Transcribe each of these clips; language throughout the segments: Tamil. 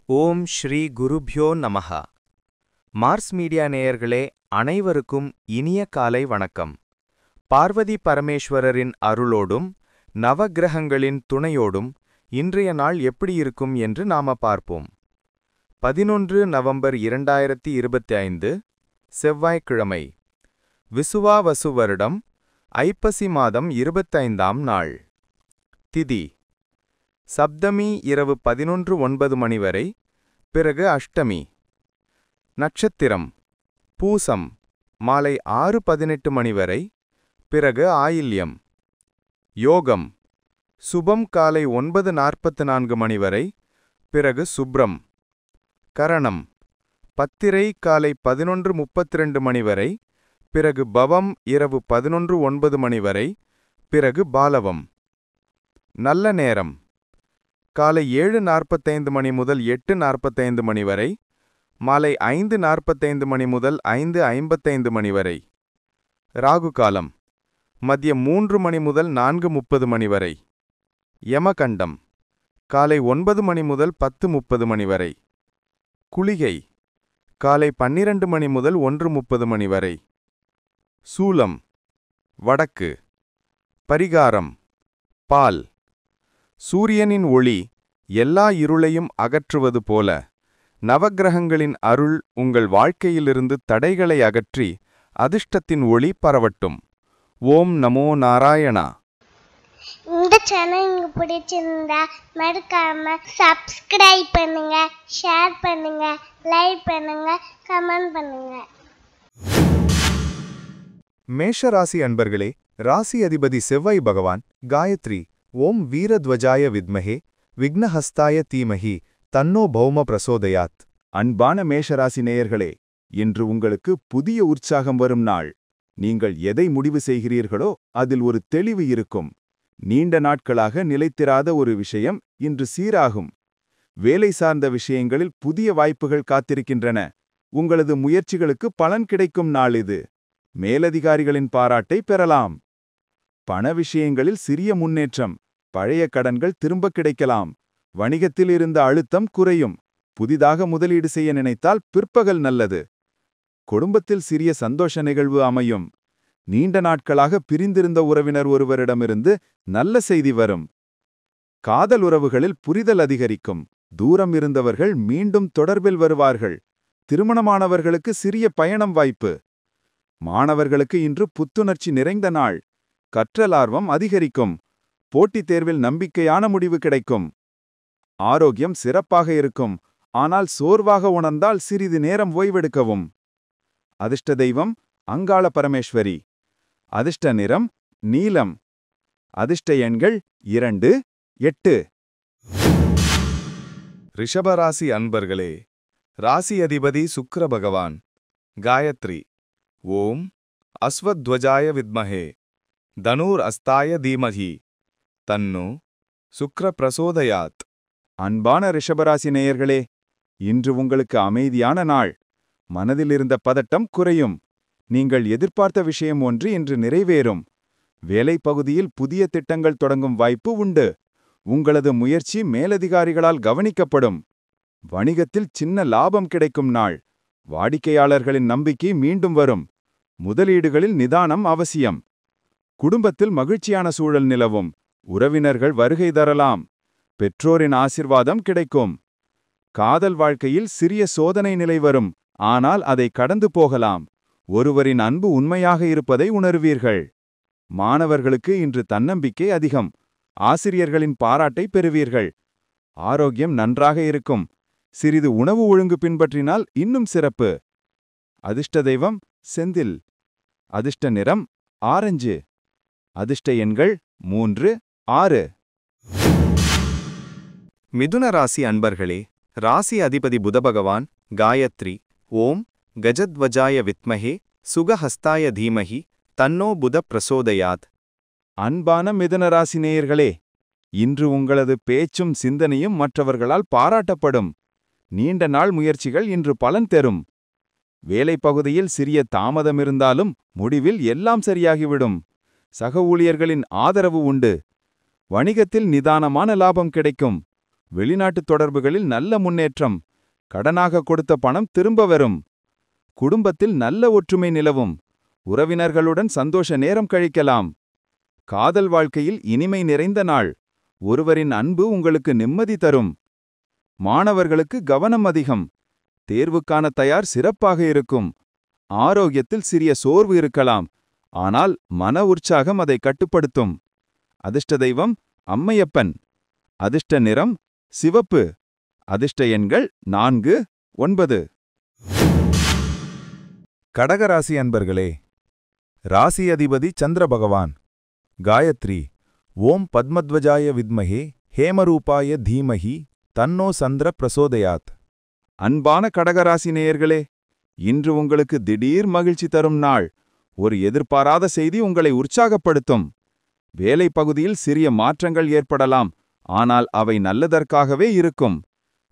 ஓம் ஸ்ரீ குருப்யோ நமஹ. மார்ஸ் மீடியா நேயர்களே அனைவருக்கும் இனிய காலை வணக்கம். பார்வதி பரமேஸ்வரரின் அருளோடும் நவக்கிரகங்களின் துணையோடும் இன்றைய நாள் எப்படி இருக்கும் என்று நாம பார்ப்போம். 11 நவம்பர் 2025 செவ்வாய்க்கிழமை. விசுவாவசு வருடம் ஐப்பசி மாதம் 25ஆம் நாள். திதி சப்தமி இரவு 11:09 மணி வரை, பிறகு அஷ்டமி. நட்சத்திரம் பூசம் மாலை 6:18 மணி வரை, பிறகு ஆயில்யம். யோகம் சுபம் காலை 9:44 மணி வரை, பிறகு சுப்ரம். கரணம் பத்திரை காலை 11:32 மணி வரை, பிறகு பவம் இரவு 11:09 மணி வரை, பிறகு பாலவம். நல்ல நேரம் காலை 7:45 மணி முதல் 8:45 மணி வரை, மாலை 5:45 மணி முதல் 5:55 மணி வரை. ராகு காலம் மதியம் 3 மணி முதல் 4:30 மணி வரை. யமகண்டம் காலை 9 மணி முதல் 10:30 மணி வரை. குளிகை காலை 12 மணி முதல் 1:30 மணி வரை. சூலம் வடக்கு. பரிகாரம் பால். சூரியனின் ஒளி எல்லா இருளையும் அகற்றுவது போல நவக்கிரகங்களின் அருள் உங்கள் வாழ்க்கையிலிருந்து தடைகளை அகற்றி அதிர்ஷ்டத்தின் ஒளி பரவட்டும். ஓம் நமோ நாராயணா. இந்த சேனல் உங்களுக்கு பிடிச்சிருந்தா மறக்காம சப்ஸ்கிரைப் பண்ணுங்க, ஷேர் பண்ணுங்க, லைக் பண்ணுங்க, கமெண்ட் பண்ணுங்க. மேஷராசி அன்பர்களே, ராசி அதிபதி செவ்வாய் பகவான் காயத்ரி ஓம் வீரத்வஜாய வித்மஹே விக்னஹஸ்தாய தீமஹி தன்னோ பௌம பிரசோதயாத். அன்பான மேஷராசி நேயர்களே, இன்று உங்களுக்கு புதிய உற்சாகம் வரும் நாள். நீங்கள் எதை முடிவு செய்கிறீர்களோ அதில் ஒரு தெளிவு இருக்கும். நீண்ட நாட்களாக நிலைத்திராத ஒரு விஷயம் இன்று சீராகும். வேலை சார்ந்த விஷயங்களில் புதிய வாய்ப்புகள் காத்திருக்கின்றன. உங்களது முயற்சிகளுக்கு பலன் கிடைக்கும் நாள் இது. மேலதிகாரிகளின் பாராட்டை பெறலாம். பண விஷயங்களில் சிறிய முன்னேற்றம். பழைய கடன்கள் திரும்ப கிடைக்கலாம். வணிகத்தில் இருந்த அழுத்தம் குறையும். புதிதாக முதலீடு செய்ய நினைத்தால் பிற்பகல் நல்லது. குடும்பத்தில் சிறிய சந்தோஷ நிகழ்வு அமையும். நீண்ட நாட்களாக பிரிந்திருந்த உறவினர் ஒருவரிடமிருந்து நல்ல செய்தி வரும். காதல் உறவுகளில் புரிதல் அதிகரிக்கும். தூரம் இருந்தவர்கள் மீண்டும் தொடர்பில் வருவார்கள். திருமணமானவர்களுக்கு சிறிய பயணம் வாய்ப்பு. மாணவர்களுக்கு இன்று புத்துணர்ச்சி நிறைந்த நாள். கற்றல் ஆர்வம் அதிகரிக்கும். போட்டித் தேர்வில் நம்பிக்கையான முடிவு கிடைக்கும். ஆரோக்கியம் சிறப்பாக இருக்கும். ஆனால் சோர்வாக உணர்ந்தால் சிறிது நேரம் ஓய்வெடுக்கவும். அதிர்ஷ்ட தெய்வம் அங்காள பரமேஸ்வரி. அதிர்ஷ்ட நிறம் நீலம். அதிர்ஷ்ட எண்கள் 2, 8. ரிஷபராசி அன்பர்களே, ராசி அதிபதி சுக்கிர பகவான் காயத்ரி ஓம் அஸ்வத்வஜாய வித்மஹே தனூர் அஸ்தாய தீமஹி தன்னு சுக்ர பிரசோதயாத். அன்பான ரிஷபராசி நேயர்களே, இன்று உங்களுக்கு அமைதியான நாள். மனதில் இருந்த பதட்டம் குறையும். நீங்கள் எதிர்பார்த்த விஷயம் ஒன்று இன்று நிறைவேறும். வேலை பகுதியில் புதிய திட்டங்கள் தொடங்கும் வாய்ப்பு உண்டு. உங்களது முயற்சி மேலதிகாரிகளால் கவனிக்கப்படும். வணிகத்தில் சின்ன லாபம் கிடைக்கும் நாள். வாடிக்கையாளர்களின் நம்பிக்கை மீண்டும் வரும். முதலீடுகளில் நிதானம் அவசியம். குடும்பத்தில் மகிழ்ச்சியான சூழல் நிலவும். உறவினர்கள் வருகை தரலாம். பெற்றோரின் ஆசிர்வாதம் கிடைக்கும். காதல் வாழ்க்கையில் சிறிய சோதனை நிலை வரும். ஆனால் அதை கடந்து போகலாம். ஒருவரின் அன்பு உண்மையாக இருப்பதை உணர்வீர்கள். மாணவர்களுக்கு இன்று தன்னம்பிக்கை அதிகம். ஆசிரியர்களின் பாராட்டை பெறுவீர்கள். ஆரோக்கியம் நன்றாக இருக்கும். சிறிது உணவு ஒழுங்கு பின்பற்றினால் இன்னும் சிறப்பு. அதிர்ஷ்ட தெய்வம் செந்தில். அதிர்ஷ்ட நிறம் ஆரஞ்சு. அதிர்ஷ்ட எண்கள் 3, 6. மிதுன ராசி அன்பர்களே, ராசி அதிபதி புதபகவான் காயத்ரி ஓம் கஜத்வஜாய வித்மஹே சுகஹஸ்தாய தீமஹி தன்னோ புத பிரசோதயாத். அன்பான மிதுனராசி நேயர்களே, இன்று உங்களது பேச்சும் சிந்தனையும் மற்றவர்களால் பாராட்டப்படும். நீண்ட நாள் முயற்சிகள் இன்று பலன் தரும். வேலை பகுதியில் சிறிய தாமதம் இருந்தாலும் முடிவில் எல்லாம் சரியாகிவிடும். சக ஊழியர்களின் ஆதரவு உண்டு. வணிகத்தில் நிதானமான லாபம் கிடைக்கும். வெளிநாட்டு தொடர்புகளில் நல்ல முன்னேற்றம். கடனாக கொடுத்த பணம் திரும்ப வரும். குடும்பத்தில் நல்ல ஒற்றுமை நிலவும். உறவினர்களுடன் சந்தோஷ நேரம் கழிக்கலாம். காதல் வாழ்க்கையில் இனிமை நிறைந்த நாள். ஒருவரின் அன்பு உங்களுக்கு நிம்மதி தரும். மாணவர்களுக்கு கவனம் அதிகம். தேர்வுக்கான தயார் சிறப்பாக இருக்கும். ஆரோக்கியத்தில் சிறிய சோர்வு இருக்கலாம். ஆனால் மன உற்சாகம் அதை கட்டுப்படுத்தும். அதிர்ஷ்ட தெய்வம் அம்மையப்பன். அதிர்ஷ்ட நிறம் சிவப்பு. அதிர்ஷ்ட எண்கள் 4, 9. கடகராசி அன்பர்களே, ராசி அதிபதி சந்திர பகவான். காயத்ரி. ஓம் பத்மத்வஜாய வித்மஹே ஹேமரூபாய தீமஹி தன்னோ சந்திர பிரசோதயாத். அன்பான கடகராசி நேயர்களே, இன்று உங்களுக்கு திடீர் மகிழ்ச்சி தரும் நாள். ஒரு எதிர்பாராத செய்தி உங்களை உற்சாகப்படுத்தும். வேலை பகுதியில் சிறிய மாற்றங்கள் ஏற்படலாம், ஆனால் அவை நல்லதற்காகவே இருக்கும்.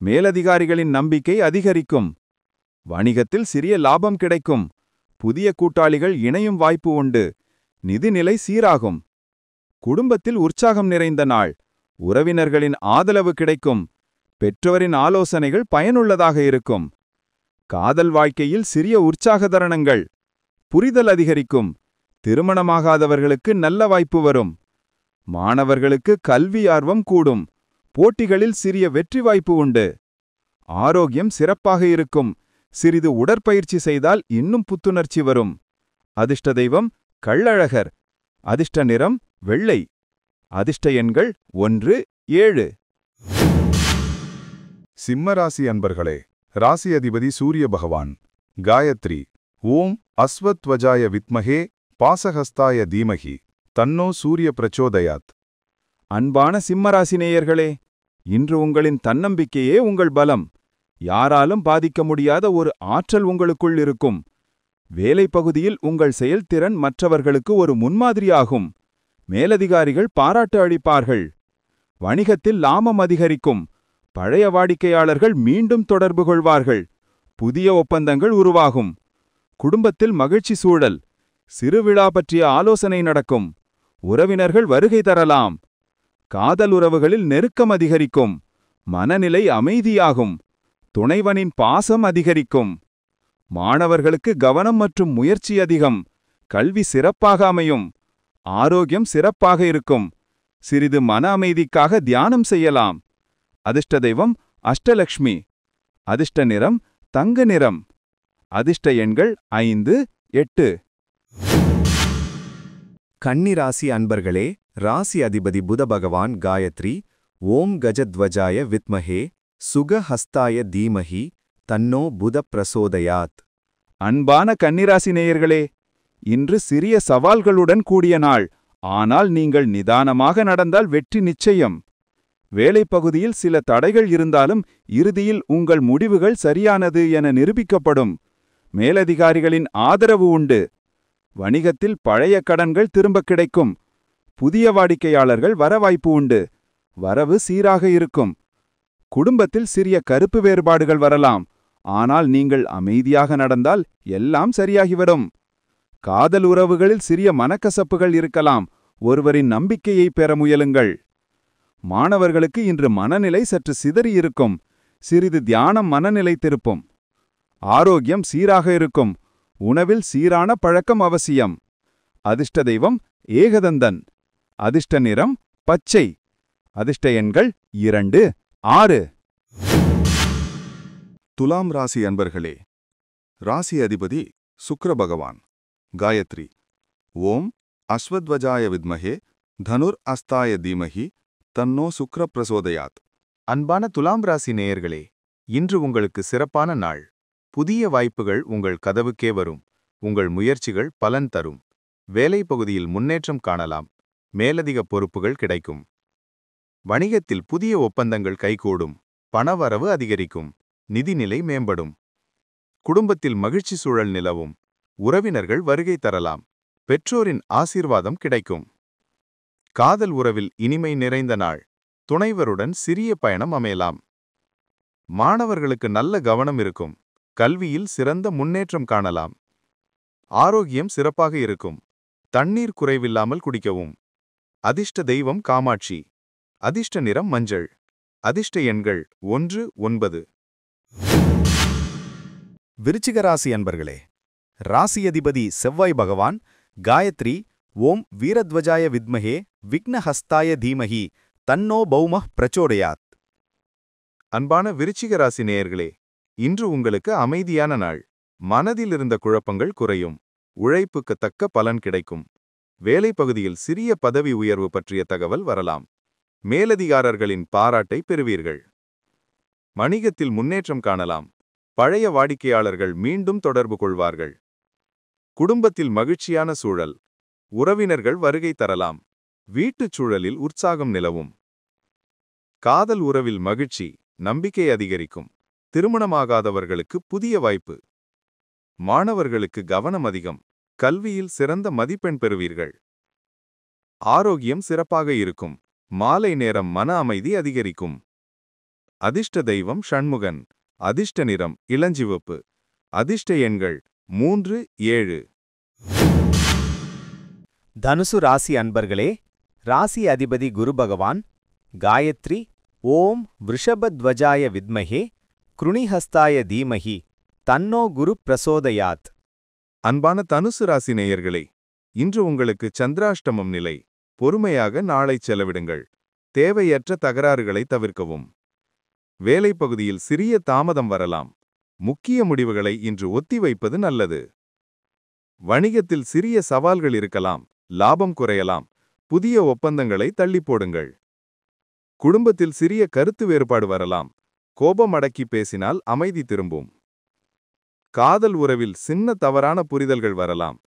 மேலதிகாரிகளின் நம்பிக்கை அதிகரிக்கும். வணிகத்தில் சிறிய லாபம் கிடைக்கும். புதிய கூட்டாளிகள் இணையும் வாய்ப்பு உண்டு. நிதிநிலை சீராகும். குடும்பத்தில் உற்சாகம் நிறைந்த நாள். உறவினர்களின் ஆதரவு கிடைக்கும். பெற்றோரின் ஆலோசனைகள் பயனுள்ளதாக இருக்கும். காதல் வாழ்க்கையில் சிறிய உற்சாக தருணங்கள். புரிதல் அதிகரிக்கும். திருமணமாகாதவர்களுக்கு நல்ல வாய்ப்பு வரும். மாணவர்களுக்கு கல்வி ஆர்வம் கூடும். போட்டிகளில் சிறிய வெற்றி வாய்ப்பு உண்டு. ஆரோக்கியம் சிறப்பாக இருக்கும். சிறிது உடற்பயிற்சி செய்தால் இன்னும் புத்துணர்ச்சி வரும். அதிர்ஷ்ட தெய்வம் கள்ளழகர். அதிர்ஷ்ட நிறம் வெள்ளை. அதிர்ஷ்ட எண்கள் 1, 7. சிம்மராசி அன்பர்களே, ராசி அதிபதி சூரிய பகவான். காயத்ரி. ஓம் அஸ்வத்வஜாய வித்மஹே பாசஹஸ்தாய தீமஹி தன்னோ சூரிய பிரச்சோதயாத். அன்பான சிம்மராசி நேயர்களே, இன்று உங்களின் தன்னம்பிக்கையே உங்கள் பலம். யாராலும் பாதிக்க முடியாத ஒரு ஆற்றல் உங்களுக்குள் இருக்கும். வேலை பகுதியில் உங்கள் செயல்திறன் மற்றவர்களுக்கு ஒரு முன்மாதிரியாகும். மேலதிகாரிகள் பாராட்டு அளிப்பார்கள். வணிகத்தில் லாபம் அதிகரிக்கும். பழைய வாடிக்கையாளர்கள் மீண்டும் தொடர்பு கொள்வார்கள். புதிய ஒப்பந்தங்கள் உருவாகும். குடும்பத்தில் மகிழ்ச்சி சூழல். சிறுவிழா பற்றிய ஆலோசனை நடக்கும். உறவினர்கள் வருகை தரலாம். காதல் உறவுகளில் நெருக்கம் அதிகரிக்கும். மனநிலை அமைதியாகும். துணைவனின் பாசம் அதிகரிக்கும். மாணவர்களுக்கு கவனம் மற்றும் முயற்சி அதிகம். கல்வி சிறப்பாக அமையும். ஆரோக்கியம் சிறப்பாக இருக்கும். சிறிது மன அமைதிக்காக தியானம் செய்யலாம். அதிர்ஷ்ட தெய்வம் அஷ்டலக்ஷ்மி. அதிர்ஷ்ட நிறம் தங்க நிறம். அதிர்ஷ்ட எண்கள் 5, 8. கன்னிராசி அன்பர்களே, ராசி அதிபதி புத பகவான். காயத்ரி. ஓம் கஜத்வஜாய வித்மஹே சுகஹஸ்தாய தீமஹி தன்னோ புத பிரசோதயாத். அன்பான கன்னிராசி நேயர்களே, இன்று சிறிய சவால்களுடன் கூடிய நாள். ஆனால் நீங்கள் நிதானமாக நடந்தால் வெற்றி நிச்சயம். வேலைப்பகுதியில் சில தடைகள் இருந்தாலும் இறுதியில் உங்கள் முடிவுகள் சரியானது என நிரூபிக்கப்படும். மேலதிகாரிகளின் ஆதரவு உண்டு. வணிகத்தில் பழைய கடன்கள் திரும்ப கிடைக்கும். புதிய வாடிக்கையாளர்கள் வர வாய்ப்பு உண்டு. வரவு சீராக இருக்கும். குடும்பத்தில் சிறிய கருப்பு வேறுபாடுகள் வரலாம். ஆனால் நீங்கள் அமைதியாக நடந்தால் எல்லாம் சரியாகிவிடும். காதல் உறவுகளில் சிறிய மனக்கசப்புகள் இருக்கலாம். ஒருவரின் நம்பிக்கையை பெற முயலுங்கள். மாணவர்களுக்கு இன்று மனநிலை சற்று சிதறி இருக்கும். சிறிது தியானம் மனநிலை திருப்பும். ஆரோக்கியம் சீராக இருக்கும். உணவில் சீரான பழக்கம் அவசியம். அதிர்ஷ்ட தெய்வம் ஏகதந்தன். அதிர்ஷ்ட நிறம் பச்சை. அதிர்ஷ்ட எண்கள் 2, 6. துலாம் ராசி அன்பர்களே, ராசி அதிபதி சுக்கிர பகவான். காயத்ரி. ஓம் அஸ்வத்வஜாய வித்மஹே தனுர் அஸ்தாய தீமஹி தன்னோ சுக்ர பிரசோதயாத். அன்பான துலாம் ராசி நேயர்களே, இன்று உங்களுக்கு சிறப்பான நாள். புதிய வாய்ப்புகள் உங்கள் கதவுக்கே வரும். உங்கள் முயற்சிகள் பலன் தரும். வேலை பகுதியில் முன்னேற்றம் காணலாம். மேலதிக பொறுப்புகள் கிடைக்கும். வணிகத்தில் புதிய ஒப்பந்தங்கள் கைகூடும். பணவரவு அதிகரிக்கும். நிதிநிலை மேம்படும். குடும்பத்தில் மகிழ்ச்சி சூழல் நிலவும். உறவினர்கள் வருகை தரலாம். பெற்றோரின் ஆசீர்வாதம் கிடைக்கும். காதல் உறவில் இனிமை நிறைந்த நாள். துணைவருடன் சிறிய பயணம் அமையலாம். மாணவர்களுக்கு நல்ல கவனம் இருக்கும். கல்வியில் சிறந்த முன்னேற்றம் காணலாம். ஆரோக்கியம் சிறப்பாக இருக்கும். தண்ணீர் குறைவில்லாமல் குடிக்கவும். அதிர்ஷ்ட தெய்வம் காமாட்சி. அதிர்ஷ்ட நிறம் மஞ்சள். அதிர்ஷ்ட எண்கள் 1 9. விருச்சிக ராசி அன்பர்களே, ராசி அதிபதி செவ்வாய் பகவான் காயத்ரி ஓம் வீரத்வஜாய வித்மஹே விக்னஹஸ்தாய தீமஹி தன்னோ பௌமः பிரச்சோதயாத். அன்பான விருச்சிக ராசி நேயர்களே, இன்று உங்களுக்கு அமைதியான நாள். மனதில் இருந்த குழப்பங்கள் குறையும். உழைப்புக்கு தக்க பலன் கிடைக்கும். வேலை பகுதியில் சிறிய பதவி உயர்வு பற்றிய தகவல் வரலாம். மேலதிகாரர்களின் பாராட்டை பெறுவீர்கள். வணிகத்தில் முன்னேற்றம் காணலாம். பழைய வாடிக்கையாளர்கள் மீண்டும் தொடர்பு கொள்வார்கள். குடும்பத்தில் மகிழ்ச்சியான சூழல். உறவினர்கள் வருகை தரலாம். வீட்டுச் சூழலில் உற்சாகம் நிலவும். காதல் உறவில் மகிழ்ச்சி, நம்பிக்கை அதிகரிக்கும். திருமணமாகாதவர்களுக்கு புதிய வாய்ப்பு. மாணவர்களுக்கு கவனம் அதிகம். கல்வியில் சிறந்த மதிப்பெண் பெறுவீர்கள். ஆரோக்கியம் சிறப்பாக இருக்கும். மாலை நேரம் மன அமைதி அதிகரிக்கும். அதிர்ஷ்ட தெய்வம் ஷண்முகன். அதிர்ஷ்ட நிறம் இளஞ்சிவப்பு. அதிர்ஷ்ட எண்கள் 3 7. தனுசு ராசி அன்பர்களே, ராசி அதிபதி குரு பகவான் காயத்ரி ஓம் விருஷபத்வஜாய வித்மஹே கிருணிஹஸ்தாய தீமஹி தன்னோ குரு பிரசோதயாத். அன்பான தனுசு ராசி நேயர்களே, இன்று உங்களுக்கு சந்திராஷ்டமம் நிலை. பொறுமையாக நாளை செலவிடுங்கள். தேவையற்ற தகராறுகளை தவிர்க்கவும். வேலை பகுதியில் சிறிய தாமதம் வரலாம். முக்கிய முடிவுகளை இன்று ஒத்திவைப்பது நல்லது. வணிகத்தில் சிறிய சவால்கள் இருக்கலாம். லாபம் குறையலாம். புதிய ஒப்பந்தங்களை தள்ளி போடுங்கள். குடும்பத்தில் சிறிய கருத்து வேறுபாடு வரலாம். கோபம் அடக்கி பேசினால் அமைதி திரும்பும். காதல் உறவில் சின்ன தவறான புரிதல்கள் வரலாம்.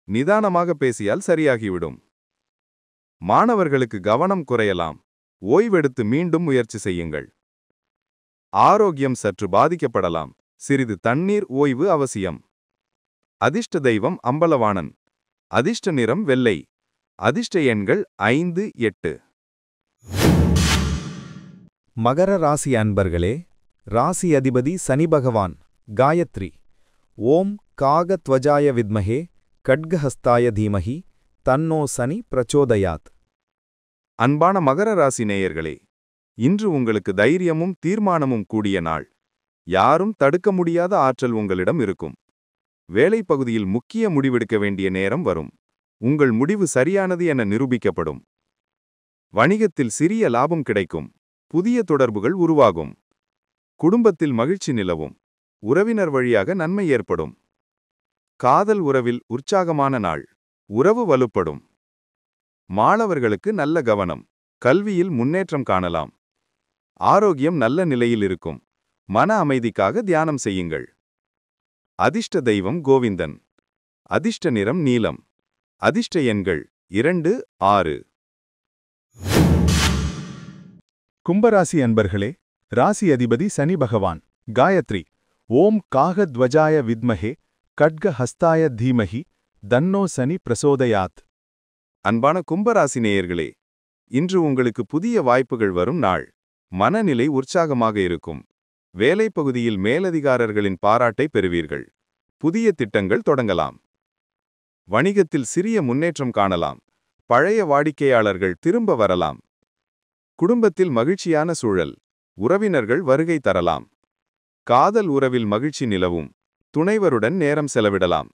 நிதானமாக பேசியால் சரியாகிவிடும். மாணவர்களுக்கு கவனம் குறையலாம். ஓய்வெடுத்து மீண்டும் முயற்சி செய்யுங்கள். ஆரோக்கியம் சற்று பாதிக்கப்படலாம். சிறிது தண்ணீர் ஓய்வு அவசியம். அதிர்ஷ்ட தெய்வம் அம்பலவாணன். அதிர்ஷ்ட நிறம் வெள்ளை. அதிர்ஷ்ட எண்கள் 5 8. மகர ராசி அன்பர்களே, ராசி அதிபதி சனி பகவான் காயத்ரி ஓம் காகத்வஜாய வித்மஹே கட்கஹஸ்தாய தீமஹி தன்னோ சனி பிரச்சோதயாத். அன்பான மகர ராசி நேயர்களே, இன்று உங்களுக்கு தைரியமும் தீர்மானமும் கூடிய நாள். யாரும் தடுக்க முடியாத ஆற்றல் உங்களிடம் இருக்கும். வேலை பகுதியில் முக்கிய முடிவெடுக்க வேண்டிய நேரம் வரும். உங்கள் முடிவு சரியானது என நிரூபிக்கப்படும். வணிகத்தில் சிறிய லாபம் கிடைக்கும். புதிய தொடர்புகள் உருவாகும். குடும்பத்தில் மகிழ்ச்சி நிலவும். உறவினர் வழியாக நன்மை ஏற்படும். காதல் உறவில் உற்சாகமான நாள். உறவு வலுப்படும். மாணவர்களுக்கு நல்ல கவனம். கல்வியில் முன்னேற்றம் காணலாம். ஆரோக்கியம் நல்ல நிலையில் இருக்கும். மன அமைதிக்காக தியானம் செய்யுங்கள். அதிர்ஷ்ட தெய்வம் கோவிந்தன். அதிர்ஷ்ட நிறம் நீலம். அதிர்ஷ்ட எண்கள் 2 6. கும்பராசி அன்பர்களே, ராசி அதிபதி சனி பகவான் காயத்ரி ஓம் காகத்வஜாய வித்மஹே கட்கஹஸ்தாய தீமஹி தன்னோ சனி பிரசோதயாத். அன்பான கும்பராசி நேயர்களே, இன்று உங்களுக்கு புதிய வாய்ப்புகள் வரும் நாள். மனநிலை உற்சாகமாக இருக்கும். வேலை பகுதியில் மேலதிகாரர்களின் பாராட்டை பெறுவீர்கள். புதிய திட்டங்கள் தொடங்கலாம். வணிகத்தில் சிறிய முன்னேற்றம் காணலாம். பழைய வாடிக்கையாளர்கள் திரும்ப வரலாம். குடும்பத்தில் மகிழ்ச்சியான சூழல். உறவினர்கள் வருகை தரலாம். காதல் உறவில் மகிழ்ச்சி நிலவும். துணைவருடன் நேரம் செலவிடலாம்.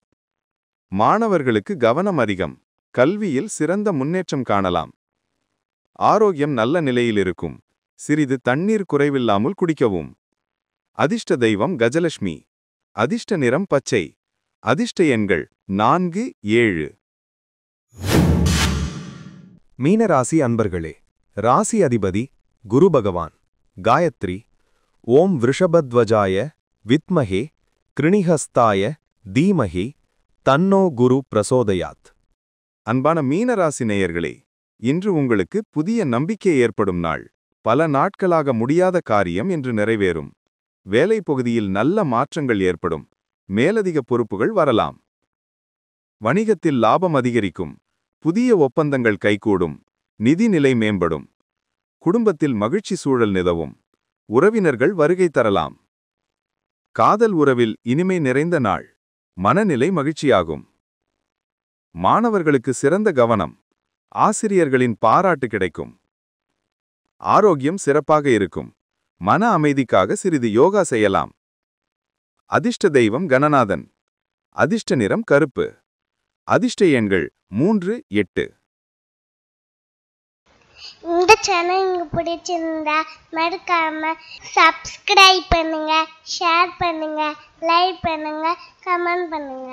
மாணவர்களுக்கு கவனம் அதிகம். கல்வியில் சிறந்த முன்னேற்றம் காணலாம். ஆரோக்கியம் நல்ல நிலையில் இருக்கும். சிறிது தண்ணீர் குறைவில்லாமல் குடிக்கவும். அதிர்ஷ்ட தெய்வம் கஜலட்சுமி. அதிர்ஷ்ட நிறம் பச்சை. அதிர்ஷ்ட எண்கள் 4 7. மீனராசி அன்பர்களே, ராசி அதிபதி குரு பகவான் காயத்ரி ஓம் விருஷபத்வஜாய வித்மஹே கிருணிஹஸ்தாய தீமஹி தன்னோ குரு பிரசோதயாத். அன்பான மீனராசி நேயர்களே, இன்று உங்களுக்கு புதிய நம்பிக்கை ஏற்படும் நாள். பல நாட்களாக முடியாத காரியம் இன்று நிறைவேறும். வேலை பகுதியில் நல்ல மாற்றங்கள் ஏற்படும். மேலதிக பொறுப்புகள் வரலாம். வணிகத்தில் லாபம் அதிகரிக்கும். புதிய ஒப்பந்தங்கள் கைகூடும். நிதி நிலை மேம்படும். குடும்பத்தில் மகிழ்ச்சி சூழல் நிலவும். உறவினர்கள் வருகை தரலாம். காதல் உறவில் இனிமை நிறைந்த நாள். மனநிலை மகிழ்ச்சியாகும். மாணவர்களுக்கு சிறந்த கவனம். ஆசிரியர்களின் பாராட்டு கிடைக்கும். ஆரோக்கியம் சிறப்பாக இருக்கும். மன அமைதிக்காக சிறிது யோகா செய்யலாம். அதிர்ஷ்ட தெய்வம் கணநாதன். அதிர்ஷ்ட நிறம் கருப்பு. அதிர்ஷ்ட எண்கள் 3, 8. இந்த சேனல் உங்களுக்கு பிடிச்சிருந்தா மறக்காம சப்ஸ்கிரைப் பண்ணுங்க, ஷேர் பண்ணுங்க, லைக் பண்ணுங்க, கமெண்ட் பண்ணுங்க.